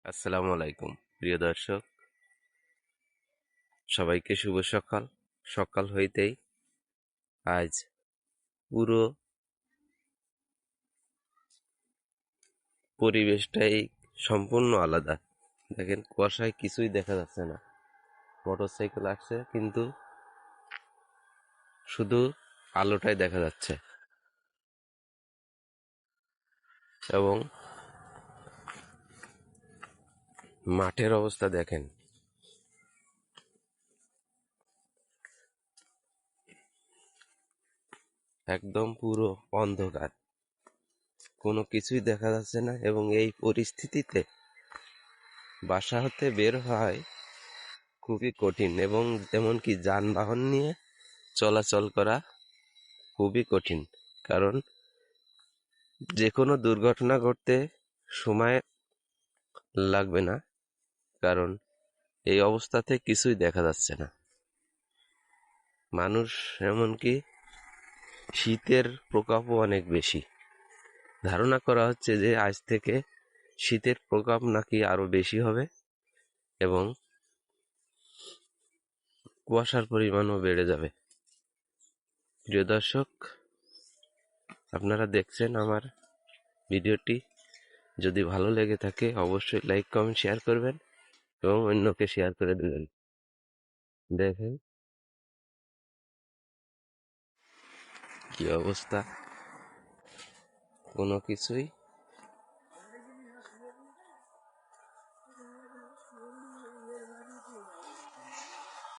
আসসালামু আলাইকুম প্রিয় দর্শক, সবাইকে শুভ সকাল। সকাল হইতেই আজ পুরো পরিবেশটাই সম্পূর্ণ আলাদা। দেখেন, কুয়াশায় কিছুই দেখা যাচ্ছে না। মোটরসাইকেল আসছে কিন্তু শুধু আলোটাই দেখা যাচ্ছে। এবং মাঠের অবস্থা দেখেন, একদম পুরো অন্ধকার, কোনো কিছুই দেখা যাচ্ছে না। এবং এই পরিস্থিতিতে বাসা হতে বের হয় খুবই কঠিন, এবং এমনকি যানবাহন নিয়ে চলাচল করা খুবই কঠিন। কারণ যে কোনো দুর্ঘটনা ঘটতে সময় লাগবে না, কারণ এই অবস্থাতে কিছুই দেখা যাচ্ছে না। মানুষ, এমনকি শীতের প্রকোপও অনেক বেশি। ধারণা করা হচ্ছে যে আজ থেকে শীতের প্রকোপ নাকি আরো বেশি হবে, এবং কুয়াশার পরিমাণও বেড়ে যাবে। প্রিয় দর্শক, আপনারা দেখছেন আমার ভিডিওটি। যদি ভালো লেগে থাকে অবশ্যই লাইক, কমেন্ট, শেয়ার করবেন এবং অন্যকে শেয়ার করে দেবেন। দেখেন কি অবস্থা, কোনো কিছুই